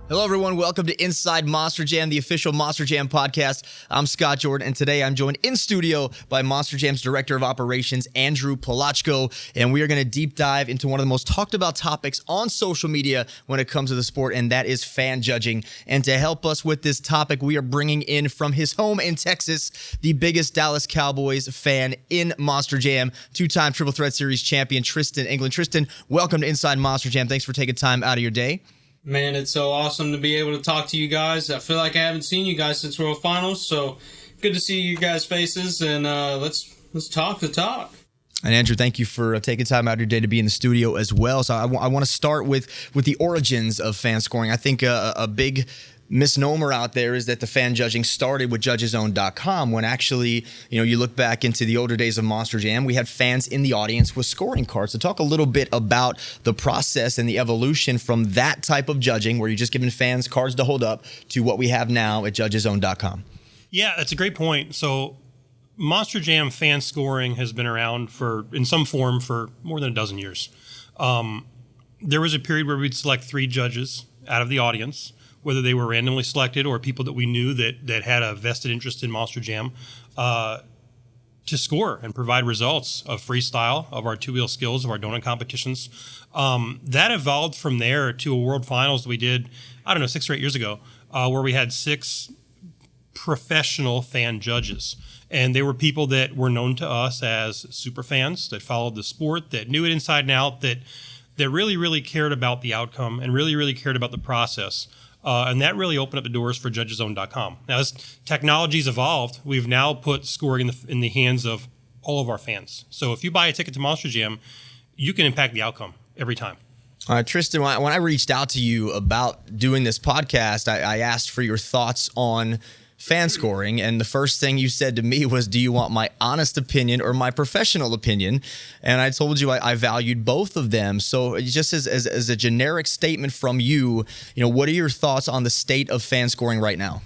Hello, everyone. Welcome to Inside Monster Jam, the official Monster Jam podcast. I'm Scott Jordan, and today I'm joined in studio by Monster Jam's Director of Operations, Andrew Palochko, and we are going to deep dive into one of the most talked about topics on social media when it comes to the sport, and that is fan judging. And to help us with this topic, we are bringing in from his home in Texas, the biggest Dallas Cowboys fan in Monster Jam, two-time Triple Threat Series champion, Tristan England. Tristan, welcome to Inside Monster Jam. Thanks for taking time out of your day. Man, it's so awesome to be able to talk to you guys. I feel like I haven't seen you guys since World Finals, so good to see you guys' faces, and let's talk the talk. And Andrew, thank you for taking time out of your day to be in the studio as well. So I want to start with the origins of fan scoring. I think a big misnomer out there is that the fan judging started with judgeszone.com when actually, you look back into the older days of Monster Jam, we had fans in the audience with scoring cards. So talk a little bit about the process and the evolution from that type of judging where you're just giving fans cards to hold up to what we have now at judgeszone.com. Yeah, that's a great point. So Monster Jam fan scoring has been around in some form for more than a dozen years. There was a period where we'd select 3 judges out of the audience, whether they were randomly selected or people that we knew that had a vested interest in Monster Jam, to score and provide results of freestyle, of our two-wheel skills, of our donut competitions. That evolved from there to a World Finals that we did, 6 or 8 years ago, where we had 6 professional fan judges. And they were people that were known to us as super fans, that followed the sport, that knew it inside and out, that really, really cared about the outcome and really, really cared about the process. And that really opened up the doors for judgeszone.com. Now, as technology's evolved, we've now put scoring in the hands of all of our fans. So if you buy a ticket to Monster Jam, you can impact the outcome every time. All right, Tristan, when I reached out to you about doing this podcast, I asked for your thoughts on fan scoring, and the first thing you said to me was, do you want my honest opinion or my professional opinion? And I told you I valued both of them. So just as a generic statement from you, what are your thoughts on the state of fan scoring right now?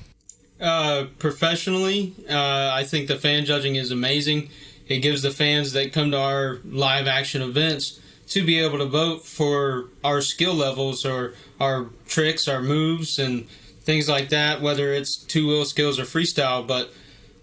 Professionally, I think the fan judging is amazing. It gives the fans that come to our live action events to be able to vote for our skill levels or our tricks, our moves, and things like that, whether it's two-wheel skills or freestyle. But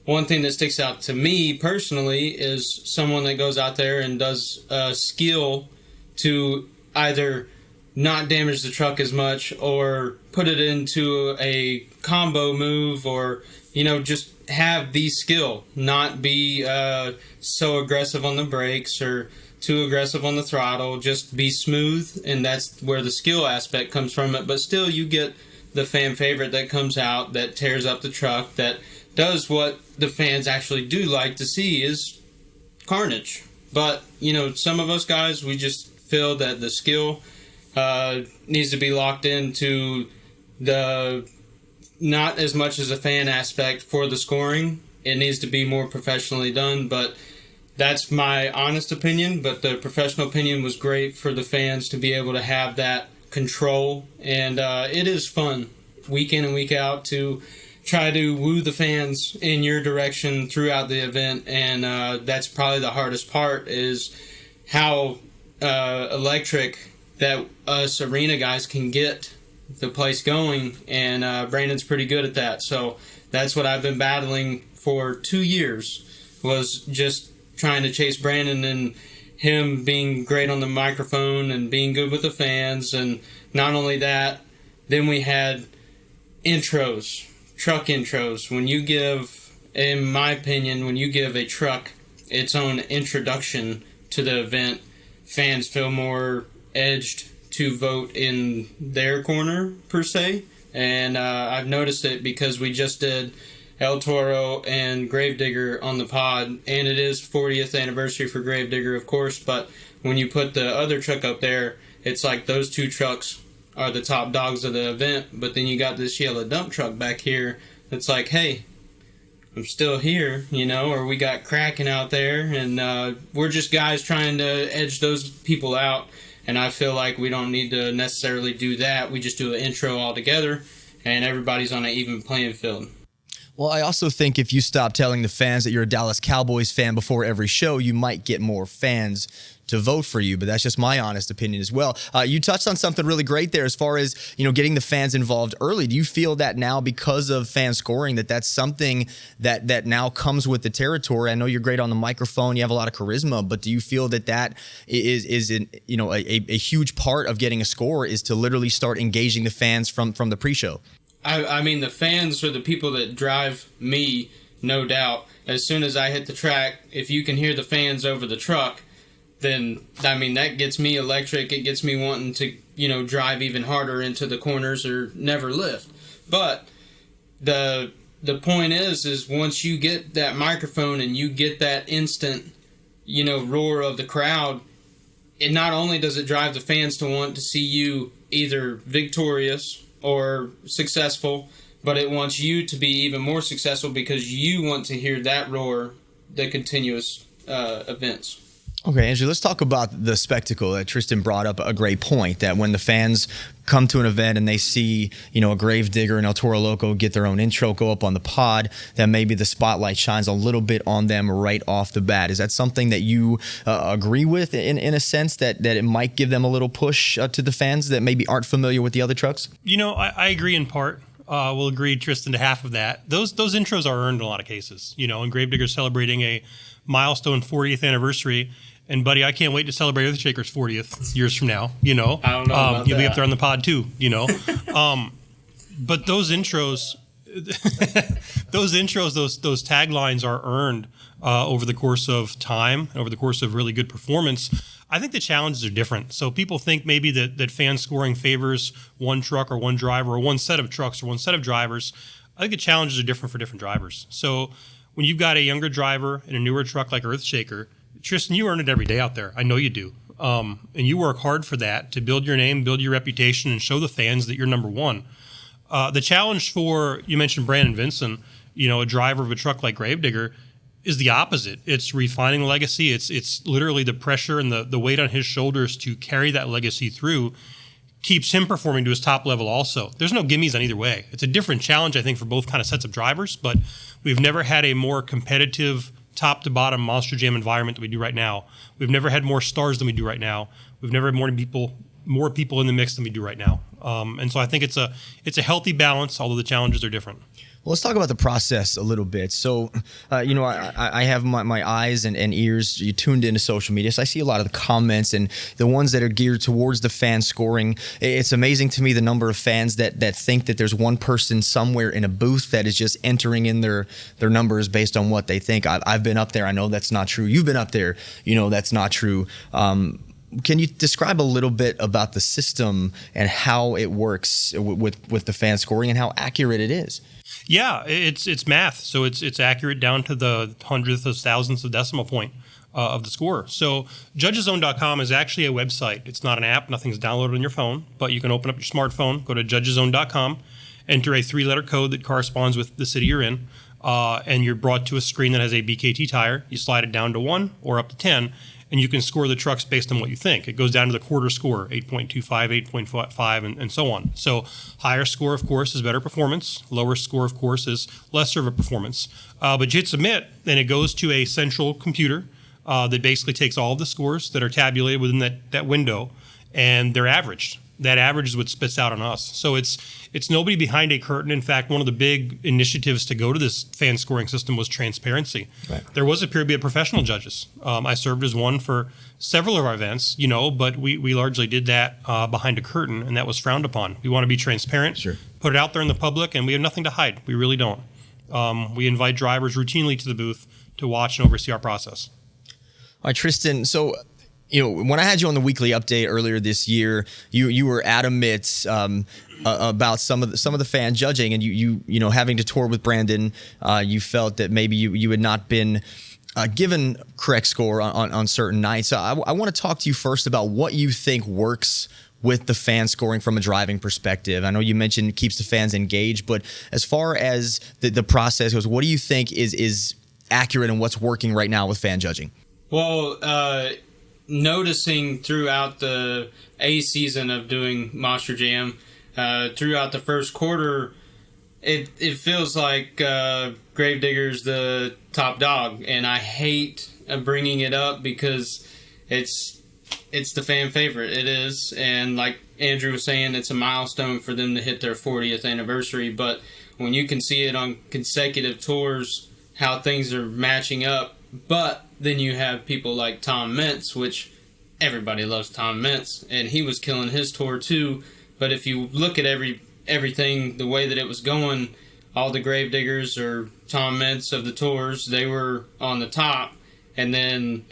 one thing that sticks out to me personally is someone that goes out there and does a skill to either not damage the truck as much or put it into a combo move, or just have the skill, not be so aggressive on the brakes or too aggressive on the throttle, just be smooth. And that's where the skill aspect comes from it. But still, you get the fan favorite that comes out, that tears up the truck, that does what the fans actually do like to see, is carnage. But, some of us guys, we just feel that the skill needs to be locked into the not as much as a fan aspect for the scoring. It needs to be more professionally done, but that's my honest opinion. But the professional opinion was great for the fans to be able to have that control, and it is fun week in and week out to try to woo the fans in your direction throughout the event. And that's probably the hardest part, is how electric that us arena guys can get the place going, and Brandon's pretty good at that. So that's what I've been battling for 2 years, was just trying to chase Brandon and him being great on the microphone and being good with the fans. And not only that, then we had intros, truck intros. When you give, in my opinion, when you give a truck its own introduction to the event, fans feel more edged to vote in their corner, per se. And I've noticed it because we just did El Toro and Gravedigger on the pod, and it is 40th anniversary for Gravedigger, of course. But when you put the other truck up there, it's like those 2 trucks are the top dogs of the event. But then you got this yellow dump truck back here that's like, hey, I'm still here, or we got Kraken out there, and we're just guys trying to edge those people out. And I feel like we don't need to necessarily do that. We just do an intro all together, and everybody's on an even playing field. Well, I also think if you stop telling the fans that you're a Dallas Cowboys fan before every show, you might get more fans to vote for you, but that's just my honest opinion as well. You touched on something really great there as far as, getting the fans involved early. Do you feel that now because of fan scoring that's something that now comes with the territory? I know you're great on the microphone, you have a lot of charisma, but do you feel that is a huge part of getting a score is to literally start engaging the fans from the pre-show? I mean, the fans are the people that drive me, no doubt. As soon as I hit the track, if you can hear the fans over the truck, then, I mean, that gets me electric. It gets me wanting to, drive even harder into the corners or never lift. But the point is once you get that microphone and you get that instant, roar of the crowd, it not only does it drive the fans to want to see you either victorious or successful, but it wants you to be even more successful because you want to hear that roar, the continuous events. Okay, Andrew, let's talk about the spectacle. Tristan brought up a great point that when the fans come to an event and they see, a Gravedigger and El Toro Loco get their own intro, go up on the pod, that maybe the spotlight shines a little bit on them right off the bat. Is that something that you agree with in a sense that it might give them a little push to the fans that maybe aren't familiar with the other trucks? I agree in part. We'll agree, Tristan, to half of that. Those intros are earned in a lot of cases. And Gravedigger's celebrating a milestone 40th anniversary. And, buddy, I can't wait to celebrate Earthshaker's 40th years from now, I don't know about you'll that. be up there on the pod, too, But those intros, those taglines are earned over the course of time, over the course of really good performance. I think the challenges are different. So people think maybe that fan scoring favors one truck or one driver or one set of trucks or one set of drivers. I think the challenges are different for different drivers. So when you've got a younger driver in a newer truck like Earthshaker, Tristan, you earn it every day out there. I know you do. And you work hard for that to build your name, build your reputation, and show the fans that you're number one. The challenge for, you mentioned Brandon Vinson, a driver of a truck like Gravedigger, is the opposite. It's refining legacy. It's literally the pressure and the weight on his shoulders to carry that legacy through keeps him performing to his top level also. There's no gimmies on either way. It's a different challenge, I think, for both kind of sets of drivers, but we've never had a more competitive top to bottom Monster Jam environment than we do right now. We've never had more stars than we do right now. We've never had more people in the mix than we do right now. And so I think it's a healthy balance, although the challenges are different. Well, let's talk about the process a little bit. So, I have my eyes and ears tuned into social media, so I see a lot of the comments and the ones that are geared towards the fan scoring. It's amazing to me the number of fans that think that there's one person somewhere in a booth that is just entering in their numbers based on what they think. I've been up there. I know that's not true. You've been up there. That's not true. Can you describe a little bit about the system and how it works with the fan scoring and how accurate it is? Yeah, it's math, so it's accurate down to the hundredth of thousandths of decimal point of the score. So judgeszone.com is actually a website. It's not an app. Nothing's downloaded on your phone, but you can open up your smartphone, go to judgeszone.com, enter a 3-letter code that corresponds with the city you're in, and you're brought to a screen that has a BKT tire. You slide it down to 1 or up to 10, and you can score the trucks based on what you think. It goes down to the quarter score, 8.25, 8.5, and so on. So higher score, of course, is better performance. Lower score, of course, is lesser of a performance. But you hit submit, and it goes to a central computer that basically takes all of the scores that are tabulated within that window, and they're averaged. That average is what spits out on us. So it's nobody behind a curtain. In fact, one of the big initiatives to go to this fan scoring system was transparency. Right. There was a period we had professional judges. I served as one for several of our events, but we largely did that behind a curtain, and that was frowned upon. We want to be transparent, sure, put it out there in the public, and we have nothing to hide. We really don't. We invite drivers routinely to the booth to watch and oversee our process. All right, Tristan, so when I had you on the weekly update earlier this year, you were adamant about some of the fan judging, and you having to tour with Brandon, you felt that maybe you had not been given correct score on certain nights. So I want to talk to you first about what you think works with the fan scoring from a driving perspective. I know you mentioned it keeps the fans engaged, but as far as the process goes, what do you think is accurate and what's working right now with fan judging? Well, noticing throughout the A season of doing Monster Jam, throughout the first quarter, it feels like Gravedigger's the top dog, and I hate bringing it up because it's the fan favorite. It is, and like Andrew was saying, it's a milestone for them to hit their 40th anniversary. But when you can see it on consecutive tours, how things are matching up, but then you have people like Tom Mintz, which everybody loves Tom Mintz, and he was killing his tour too. But if you look at everything, the way that it was going, all the Gravediggers or Tom Mintz of the tours, they were on the top, and then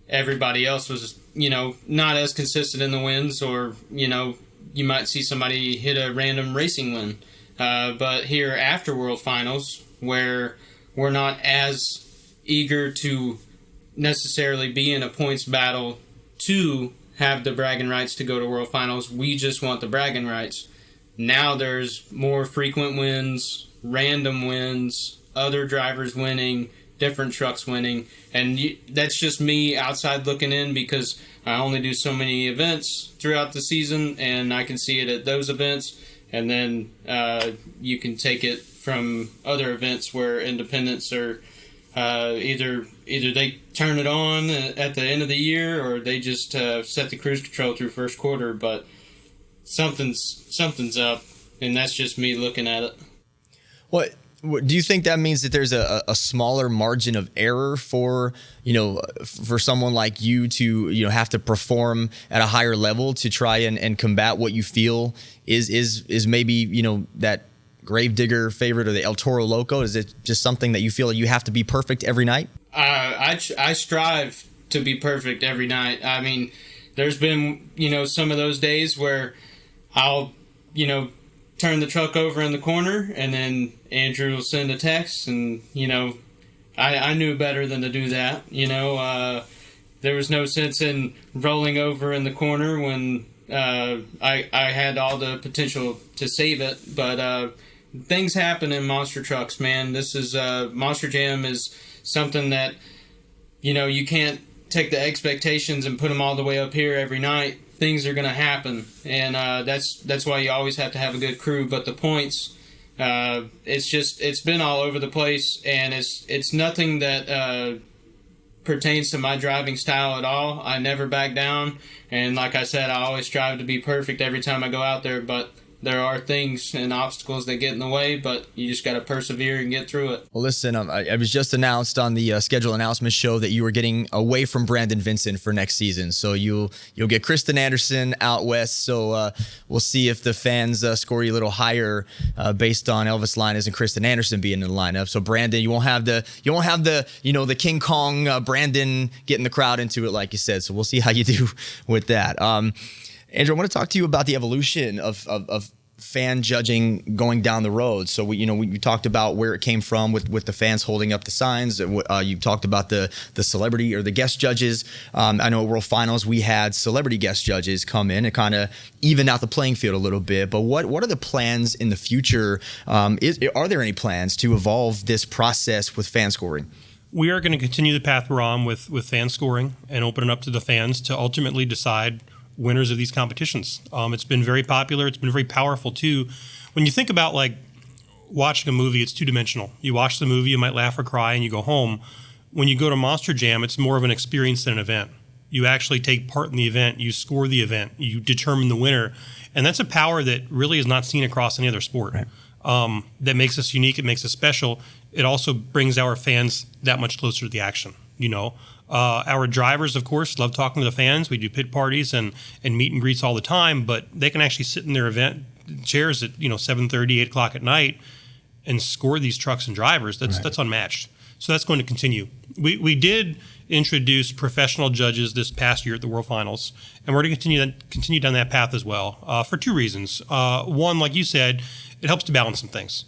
everybody else was, not as consistent in the wins, or, you might see somebody hit a random racing win. But here after World Finals, where we're not as eager to necessarily be in a points battle to have the bragging rights to go to World Finals, we just want the bragging rights. Now there's more frequent wins, random wins, other drivers winning, different trucks winning, and that's just me outside looking in because I only do so many events throughout the season, and I can see it at those events, and then you can take it from other events where independents are either they turn it on at the end of the year, or they just set the cruise control through first quarter, but something's up, and that's just me looking at it. What do you think that means, that there's a smaller margin of error for for someone like you to have to perform at a higher level to try and combat what you feel is maybe that Gravedigger favorite or the El Toro Loco? Is it just something that you feel like you have to be perfect every night? I strive to be perfect every night. I mean, there's been some of those days where I'll turn the truck over in the corner, and then Andrew will send a text, and I knew better than to do that. There was no sense in rolling over in the corner when I had all the potential to save it, but things happen in monster trucks, man. This is Monster Jam is something that you can't take the expectations and put them all the way up here every night. Things are going to happen, and that's why you always have to have a good crew. But the points, it's been all over the place, and it's nothing that pertains to my driving style at all. I never back down, and like I said, I always strive to be perfect every time I go out there, but there are things and obstacles that get in the way, but you just got to persevere and get through it. Well, listen, I was just announced on the schedule announcement show that you were getting away from Brandon Vincent for next season. So you'll get Tristan Anderson out west. So we'll see if the fans score you a little higher based on Elvis Linus and Tristan Anderson being in the lineup. So Brandon, you won't have the the King Kong Brandon getting the crowd into it like you said. So we'll see how you do with that. Andrew, I want to talk to you about the evolution of fan judging going down the road. So we talked about where it came from with the fans holding up the signs. You talked about the celebrity or the guest judges. I know at World Finals we had celebrity guest judges come in and kind of even out the playing field a little bit. But what are the plans in the future? Are there any plans to evolve this process with fan scoring? We are going to continue the path we're on with fan scoring and open it up to the fans to ultimately decide winners of these competitions. It's been very popular. It's been very powerful too. When you think about like watching a movie, it's two-dimensional. You watch the movie, you might laugh or cry, and you go home. When you go to Monster Jam, it's more of an experience than an event. You actually take part in the event. You score the event. You determine the winner. And that's a power that really is not seen across any other sport. Right. That makes us unique. It makes us special. It also brings our fans that much closer to the action, Our drivers, of course, love talking to the fans. We do pit parties and meet and greets all the time, but they can actually sit in their event chairs at 7:30, 8 o'clock at night and score these trucks and drivers. That's unmatched. So that's going to continue. We did introduce professional judges this past year at the World Finals, and we're going to continue down that path as well for two reasons. One, like you said, it helps to balance some things.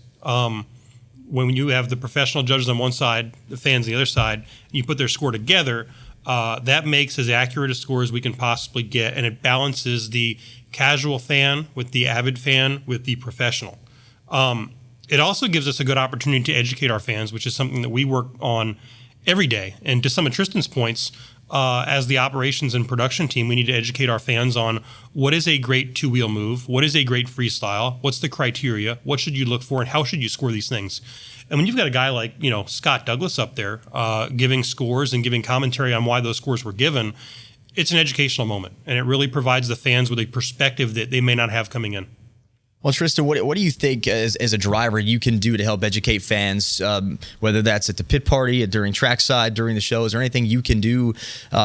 When you have the professional judges on one side, the fans on the other side, and you put their score together, that makes as accurate a score as we can possibly get, and it balances the casual fan with the avid fan with the professional. It also gives us a good opportunity to educate our fans, which is something that we work on every day. And to some of Tristan's points, as the operations and production team, we need to educate our fans on what is a great two-wheel move, what is a great freestyle, what's the criteria, what should you look for, and how should you score these things. And when you've got a guy like, Scott Douglas up there giving scores and giving commentary on why those scores were given, it's an educational moment, and it really provides the fans with a perspective that they may not have coming in. Well, Tristan, what do you think as a driver you can do to help educate fans, whether that's at the pit party, during trackside, during the shows, or anything you can do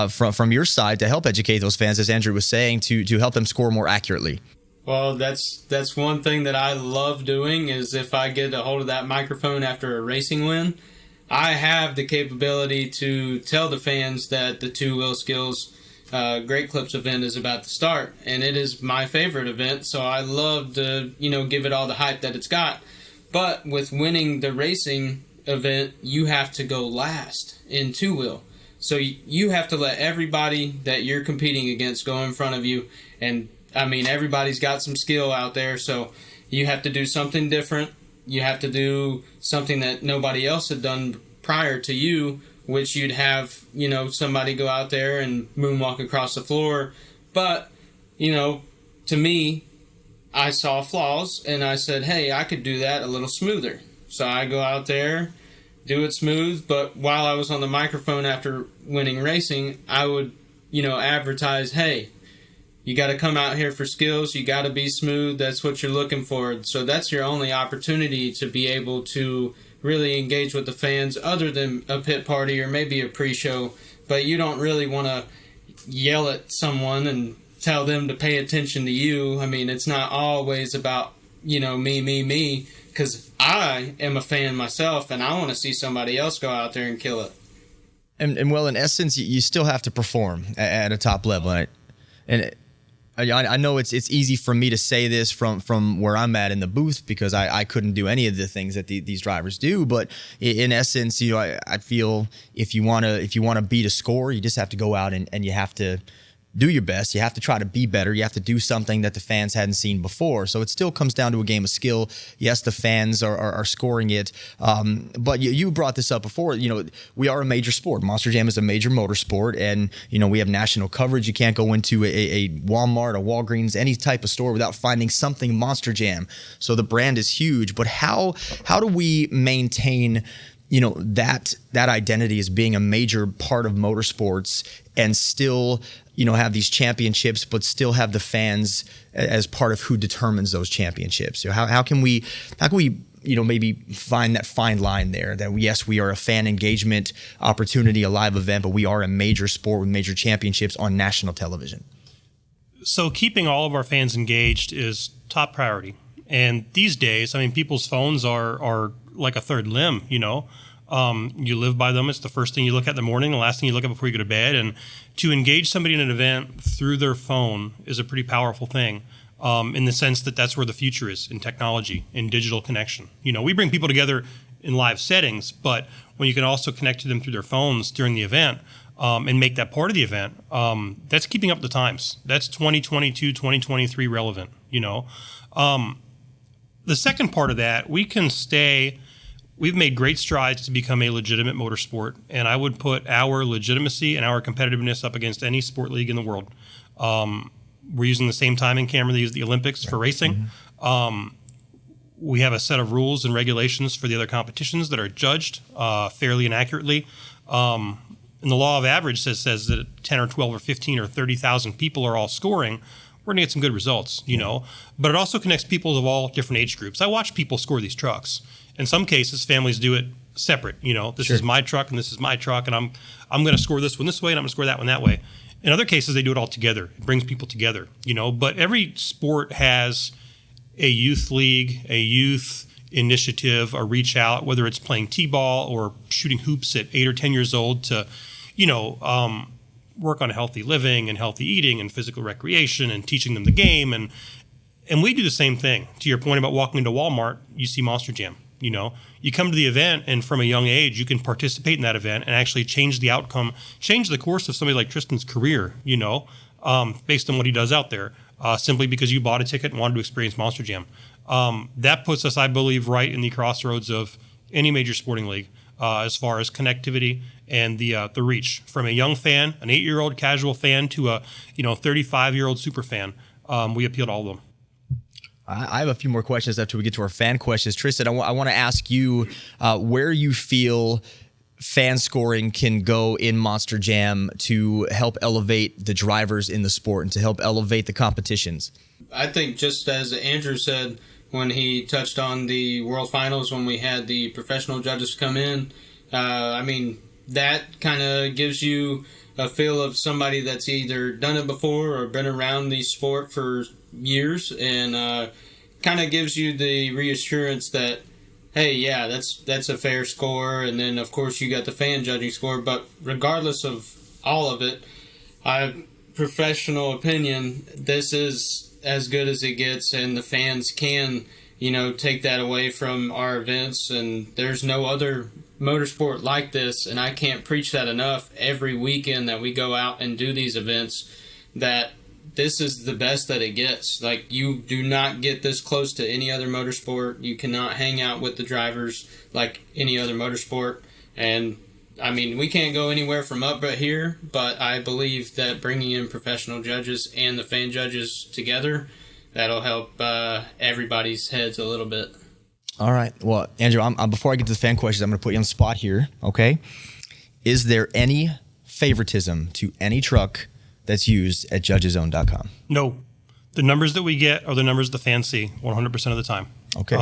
from your side to help educate those fans, as Andrew was saying, to help them score more accurately? Well, that's one thing that I love doing is if I get a hold of that microphone after a racing win, I have the capability to tell the fans that the two-wheel skills Great Clips event is about to start, and it is my favorite event, so I love to, give it all the hype that it's got. But with winning the racing event, you have to go last in two-wheel. So you have to let everybody that you're competing against go in front of you, and everybody's got some skill out there, so you have to do something different. You have to do something that nobody else had done prior to you, which you'd have, somebody go out there and moonwalk across the floor. But, to me, I saw flaws, and I said, hey, I could do that a little smoother. So I go out there, do it smooth, but while I was on the microphone after winning racing, I would, advertise, hey, you got to come out here for skills. You got to be smooth. That's what you're looking for. So that's your only opportunity to be able to really engage with the fans other than a pit party or maybe a pre-show. But you don't really want to yell at someone and tell them to pay attention to you. It's not always about, me, because I am a fan myself and I want to see somebody else go out there and kill it. And well, in essence, you still have to perform at a top level. And I know it's easy for me to say this from where I'm at in the booth because I couldn't do any of the things that these drivers do. But in essence, I feel if you want to beat a score, you just have to go out and you have to do your best. You have to try to be better. You have to do something that the fans hadn't seen before. So it still comes down to a game of skill. Yes, the fans are scoring it. But you brought this up before. We are a major sport. Monster Jam is a major motorsport. And, we have national coverage. You can't go into a Walmart, a Walgreens, any type of store without finding something Monster Jam. So the brand is huge. But how do we maintain that identity as being a major part of motorsports and still, have these championships, but still have the fans as part of who determines those championships? How can we maybe find that fine line there that yes, we are a fan engagement opportunity, a live event, but we are a major sport with major championships on national television? So keeping all of our fans engaged is top priority. And these days, people's phones are like a third limb, You live by them. It's the first thing you look at in the morning, the last thing you look at before you go to bed. And to engage somebody in an event through their phone is a pretty powerful thing in the sense that that's where the future is in technology, in digital connection. We bring people together in live settings, but when you can also connect to them through their phones during the event and make that part of the event, that's keeping up the times. That's 2022, 2023 relevant, The second part of that, we've made great strides to become a legitimate motorsport, and I would put our legitimacy and our competitiveness up against any sport league in the world. We're using the same timing camera they use the Olympics for racing. We have a set of rules and regulations for the other competitions that are judged fairly and accurately. And the law of average says that 10 or 12 or 15 or 30,000 people are all scoring, we're going to get some good results, But it also connects people of all different age groups. I watch people score these trucks. In some cases, families do it separate. This is my truck and this is my truck, and I'm going to score this one this way and I'm going to score that one that way. In other cases, they do it all together. It brings people together, But every sport has a youth league, a youth initiative, a reach out, whether it's playing t-ball or shooting hoops at 8 or 10 years old to, work on healthy living and healthy eating and physical recreation and teaching them the game. And we do the same thing. To your point about walking into Walmart, you see Monster Jam. You come to the event, and from a young age, you can participate in that event and actually change the outcome, change the course of somebody like Tristan's career, based on what he does out there, simply because you bought a ticket and wanted to experience Monster Jam. That puts us, I believe, right in the crossroads of any major sporting league. as far as connectivity and the reach from a young fan, an 8-year-old casual fan, to a 35-year-old super fan. We appeal to all of them. I have a few more questions after we get to our fan questions. Tristan, I want to ask you where you feel fan scoring can go in Monster Jam to help elevate the drivers in the sport and to help elevate the competitions. I think just as Andrew said when he touched on the World Finals, when we had the professional judges come in, that kind of gives you a feel of somebody that's either done it before or been around the sport for years, and kind of gives you the reassurance that, hey, yeah, that's a fair score. And then, of course, you got the fan judging score. But regardless of all of it, professional opinion, this is as good as it gets, and the fans can, take that away from our events. And there's no other motorsport like this, and I can't preach that enough every weekend that we go out and do these events, that this is the best that it gets. Like, you do not get this close to any other motorsport. You cannot hang out with the drivers like any other motorsport. And, we can't go anywhere from up but here, but I believe that bringing in professional judges and the fan judges together, that'll help everybody's heads a little bit. All right. Well, Andrew, before I get to the fan questions, I'm going to put you on the spot here, okay? Is there any favoritism to any truck that's used at judgeszone.com? No. The numbers that we get are the numbers the fans see 100% of the time. Okay.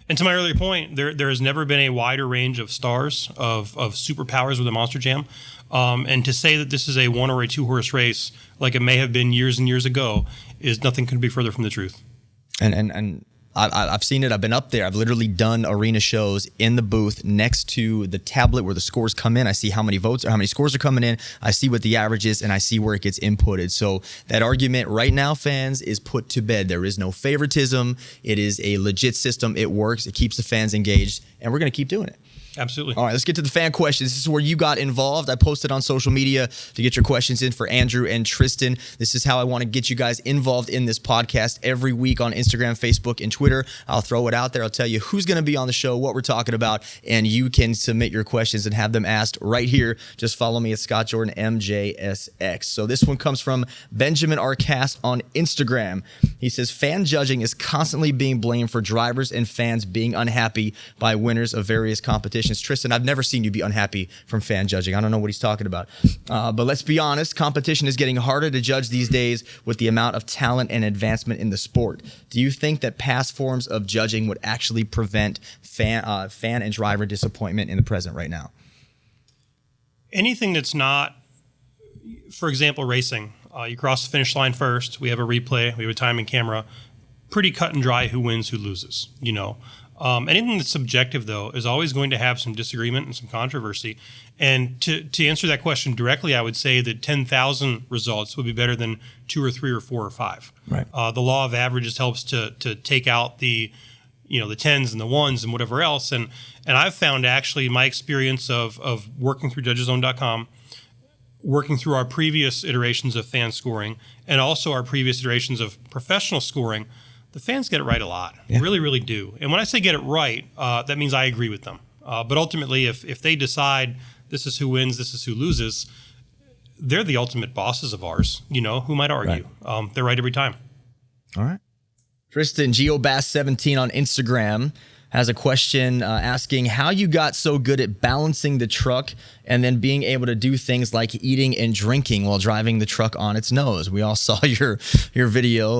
And to my earlier point, there has never been a wider range of stars, of superpowers with a Monster Jam. And to say that this is a 1 or a 2-horse race, like it may have been years and years ago, is nothing could be further from the truth. And I've seen it. I've been up there. I've literally done arena shows in the booth next to the tablet where the scores come in. I see how many votes or how many scores are coming in. I see what the average is, and I see where it gets inputted. So that argument right now, fans, is put to bed. There is no favoritism. It is a legit system. It works. It keeps the fans engaged, and we're going to keep doing it. Absolutely. All right, let's get to the fan questions. This is where you got involved. I posted on social media to get your questions in for Andrew and Tristan. This is how I want to get you guys involved in this podcast every week on Instagram, Facebook, and Twitter. I'll throw it out there. I'll tell you who's going to be on the show, what we're talking about, and you can submit your questions and have them asked right here. Just follow me at Scott Jordan MJSX. So this one comes from Benjamin Arcast on Instagram. He says, fan judging is constantly being blamed for drivers and fans being unhappy by winners of various competitions. Tristan, I've never seen you be unhappy from fan judging. I don't know what he's talking about. But let's be honest, competition is getting harder to judge these days with the amount of talent and advancement in the sport. Do you think that past forms of judging would actually prevent fan and driver disappointment in the present right now? Anything that's not, for example, racing. You cross the finish line first. We have a replay. We have a timing camera. Pretty cut and dry who wins, who loses, Anything that's subjective, though, is always going to have some disagreement and some controversy. And to answer that question directly, I would say that 10,000 results would be better than 2 or 3 or 4 or 5. Right. The law of averages helps to take out the tens and the ones and whatever else. And I've found, actually, my experience of working through judgeszone.com, working through our previous iterations of fan scoring, and also our previous iterations of professional scoring, the fans get it right a lot. Yeah. Really, really do. And when I say get it right, that means I agree with them. But ultimately, if they decide this is who wins, this is who loses, they're the ultimate bosses of ours. Who might argue? Right. They're right every time. All right. Tristan, GeoBass17 on Instagram has a question asking how you got so good at balancing the truck and then being able to do things like eating and drinking while driving the truck on its nose. We all saw your video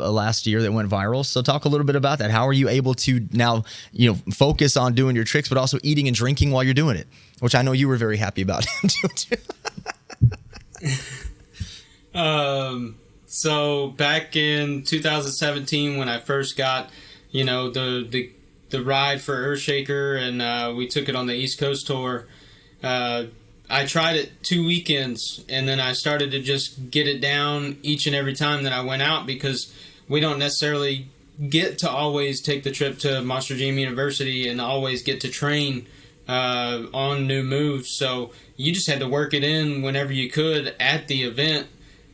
last year that went viral. So talk a little bit about that. How are you able to now focus on doing your tricks, but also eating and drinking while you're doing it, which I know you were very happy about. So back in 2017, when I first got the ride for Earthshaker, and we took it on the East Coast tour. I tried it 2 weekends, and then I started to just get it down each and every time that I went out, because we don't necessarily get to always take the trip to Monster Jam University and always get to train on new moves. So you just had to work it in whenever you could at the event,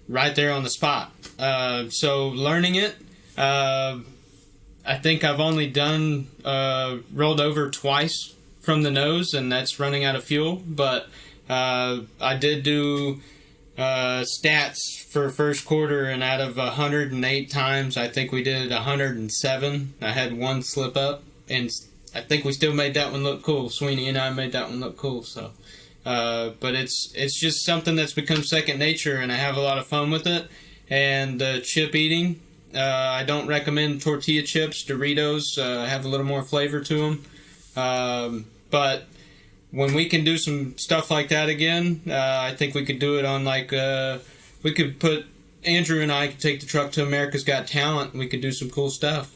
right there on the spot. So learning it, I think I've only rolled over twice from the nose, and that's running out of fuel. But I did do stats for first quarter, and out of 108 times, I think we did 107. I had one slip up, and I think we still made that one look cool. Sweeney and I made that one look cool. So, but it's just something that's become second nature, and I have a lot of fun with it. And chip eating, I don't recommend tortilla chips. Doritos have a little more flavor to them. But when we can do some stuff like that again, I think we could do it on we could put Andrew and I could take the truck to America's Got Talent, and we could do some cool stuff.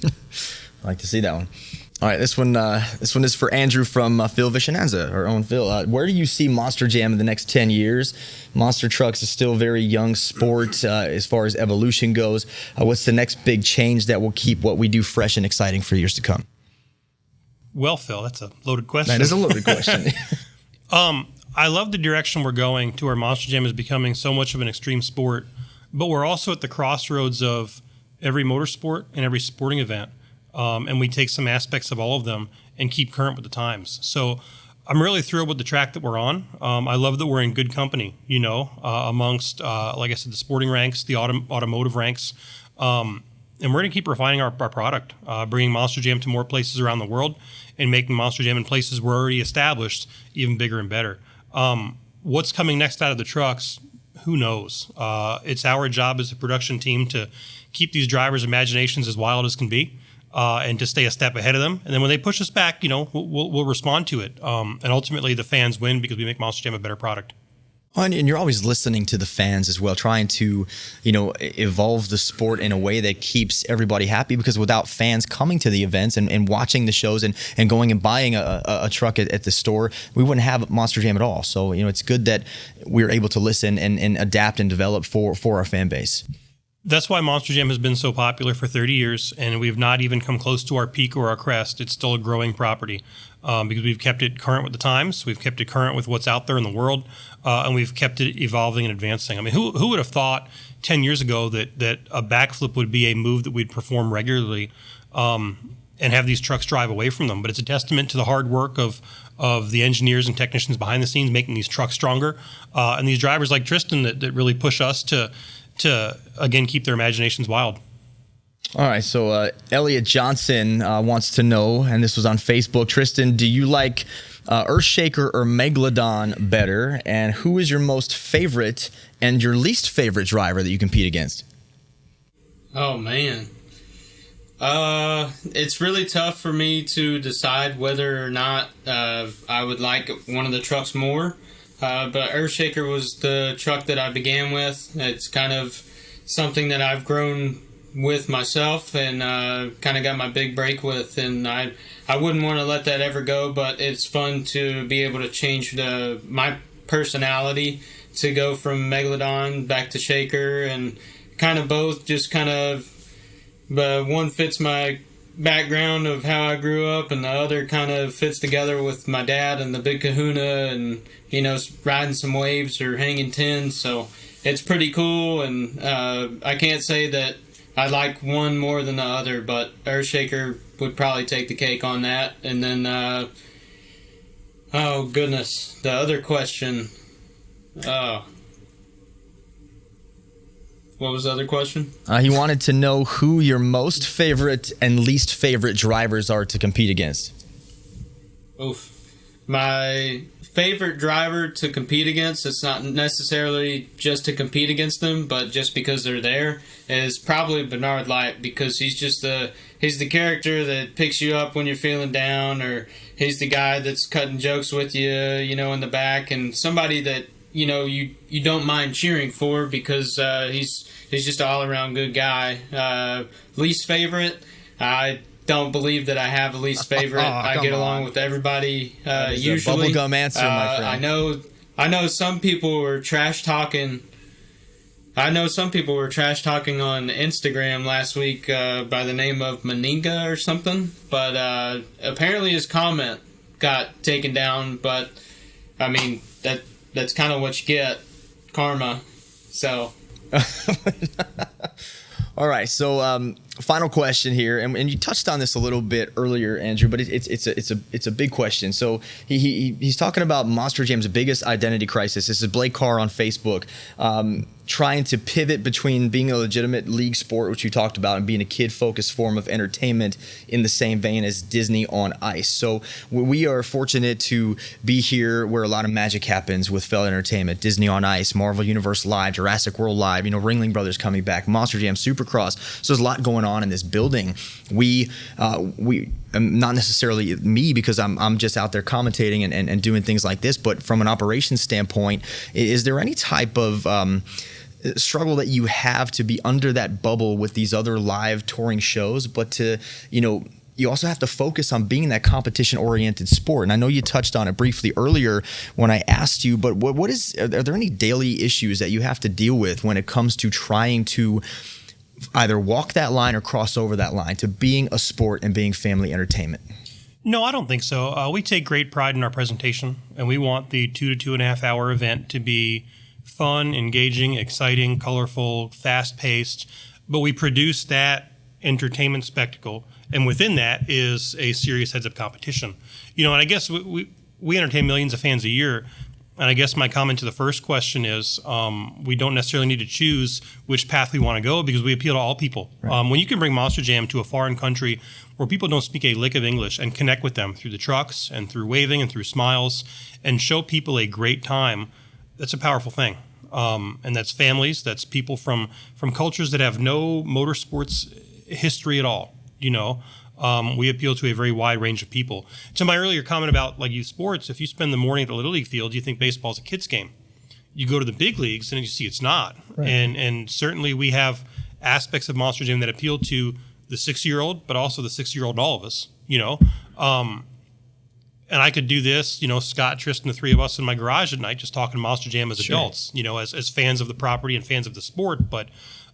I like to see that one. All right, this one is for Andrew from Phil Vishananza, our own Phil. Where do you see Monster Jam in the next 10 years? Monster Trucks is still a very young sport as far as evolution goes. What's the next big change that will keep what we do fresh and exciting for years to come? Well, Phil, that's a loaded question. That is a loaded question. I love the direction we're going to where Monster Jam is becoming so much of an extreme sport, but we're also at the crossroads of every motorsport and every sporting event. And we take some aspects of all of them and keep current with the times. So I'm really thrilled with the track that we're on. I love that we're in good company, amongst, like I said, the sporting ranks, the automotive ranks. And we're going to keep refining our product, bringing Monster Jam to more places around the world and making Monster Jam in places we're already established even bigger and better. What's coming next out of the trucks? Who knows? It's our job as a production team to keep these drivers' imaginations as wild as can be. And to stay a step ahead of them. And then when they push us back, we'll respond to it. And ultimately, the fans win because we make Monster Jam a better product. And you're always listening to the fans as well, trying to, evolve the sport in a way that keeps everybody happy, because without fans coming to the events and watching the shows and going and buying a truck at the store, we wouldn't have Monster Jam at all. So, it's good that we're able to listen and adapt and develop for our fan base. That's why Monster Jam has been so popular for 30 years, and we've not even come close to our peak or our crest. It's still a growing property because we've kept it current with the times, we've kept it current with what's out there in the world, and we've kept it evolving and advancing. I mean, who would have thought 10 years ago that a backflip would be a move that we'd perform regularly and have these trucks drive away from them? But it's a testament to the hard work of the engineers and technicians behind the scenes making these trucks stronger, and these drivers like Tristan that really push us to again keep their imaginations wild. All right, so Elliot Johnson wants to know, and this was on Facebook, Tristan, do you like Earthshaker or Megalodon better, and who is your most favorite and your least favorite driver that you compete against? Oh man, it's really tough for me to decide whether or not I would like one of the trucks more. But Earthshaker was the truck that I began with. It's kind of something that I've grown with myself and kind of got my big break with. And I wouldn't want to let that ever go, but it's fun to be able to change my personality to go from Megalodon back to Shaker, and kind of both just kind of one fits my background of how I grew up, and the other kind of fits together with my dad and the big kahuna and riding some waves or hanging tins. So it's pretty cool, and I can't say that I like one more than the other, but Earthshaker would probably take the cake on that. And then oh goodness, the other question, what was the other question? He wanted to know who your most favorite and least favorite drivers are to compete against. Oof. My favorite driver to compete against, it's not necessarily just to compete against them, but just because they're there, is probably Bernard Light, because he's the character that picks you up when you're feeling down, or he's the guy that's cutting jokes with you, in the back, and somebody that you don't mind cheering for because he's just an all-around good guy. Least favorite, I don't believe that I have a least favorite. I get along with everybody usually. A bubblegum answer, my friend. I know some people were trash talking. I know some people were trash talking on Instagram last week by the name of Meninga or something, but apparently his comment got taken down. But I mean that's kind of what you get, karma. So. All right, so final question here, and you touched on this a little bit earlier, Andrew, but it's a big question. So he's talking about Monster Jam's biggest identity crisis. This is Blake Carr on Facebook, trying to pivot between being a legitimate league sport, which you talked about, and being a kid-focused form of entertainment in the same vein as Disney on Ice. So we are fortunate to be here where a lot of magic happens with Feld Entertainment, Disney on Ice, Marvel Universe Live, Jurassic World Live, Ringling Brothers coming back, Monster Jam, Supercross. So there's a lot going on in this building. We not necessarily me, because I'm just out there commentating and doing things like this, but from an operations standpoint, is there any type of struggle that you have to be under that bubble with these other live touring shows, but to, you also have to focus on being that competition-oriented sport? And I know you touched on it briefly earlier when I asked you, but are there any daily issues that you have to deal with when it comes to trying to either walk that line or cross over that line to being a sport and being family entertainment? No, I don't think so. We take great pride in our presentation, and we want the 2 to 2.5 hour event to be fun, engaging, exciting, colorful, fast-paced, but we produce that entertainment spectacle, and within that is a serious heads-up competition. And I guess we entertain millions of fans a year, and I guess my comment to the first question is we don't necessarily need to choose which path we want to go, because we appeal to all people. Right. When you can bring Monster Jam to a foreign country where people don't speak a lick of English and connect with them through the trucks and through waving and through smiles and show people a great time, that's a powerful thing. And that's families, that's people from cultures that have no motorsports history at all. We appeal to a very wide range of people. To my earlier comment about youth sports, if you spend the morning at the Little League field, you think baseball's a kid's game. You go to the big leagues and you see it's not. Right. And certainly we have aspects of Monster Jam that appeal to the 6-year-old, but also the 6-year-old in all of us, And I could do this, Scott, Tristan, the three of us in my garage at night, just talking Monster Jam as adults, as fans of the property and fans of the sport. But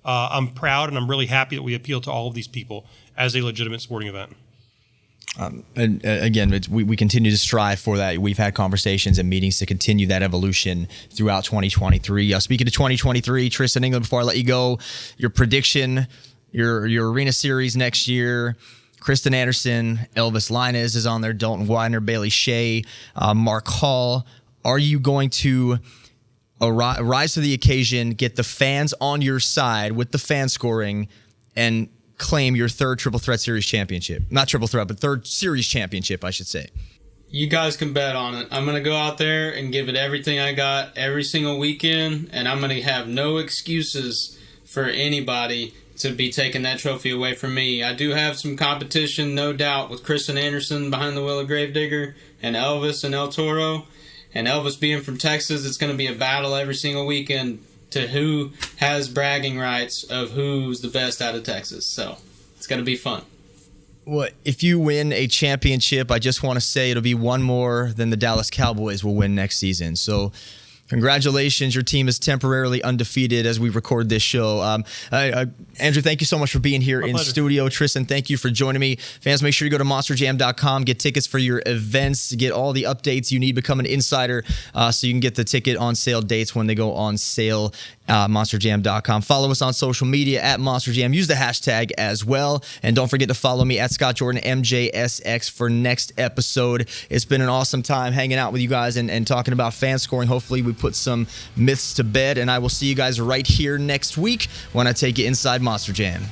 I'm proud and I'm really happy that we appeal to all of these people as a legitimate sporting event. And again, we continue to strive for that. We've had conversations and meetings to continue that evolution throughout 2023. Speaking of 2023, Tristan England, before I let you go, your prediction, your arena series next year. Kristen Anderson, Elvis Linus is on there, Dalton Widener, Bailey Shea, Mark Hall. Are you going to rise to the occasion, get the fans on your side with the fan scoring, and claim your third Triple Threat Series championship? Not Triple Threat, but third Series championship, I should say. You guys can bet on it. I'm going to go out there and give it everything I got every single weekend, and I'm going to have no excuses for anybody to be taking that trophy away from me. I do have some competition, no doubt, with Kristen Anderson behind the wheel of Gravedigger and Elvis and El Toro. And Elvis being from Texas, it's going to be a battle every single weekend to who has bragging rights of who's the best out of Texas. So it's going to be fun. Well, if you win a championship, I just want to say it'll be one more than the Dallas Cowboys will win next season. So congratulations. Your team is temporarily undefeated as we record this show. Andrew, thank you so much for being here in studio. Tristan, thank you for joining me. Fans, make sure you go to monsterjam.com, get tickets for your events, get all the updates you need, become an insider so you can get the ticket on sale dates when they go on sale. monsterjam.com. Follow us on social media at monsterjam. Use the hashtag as well. And don't forget to follow me at Scott Jordan MJSX for next episode. It's been an awesome time hanging out with you guys and talking about fan scoring. Hopefully we put some myths to bed, and I will see you guys right here next week when I take you inside Monster Jam.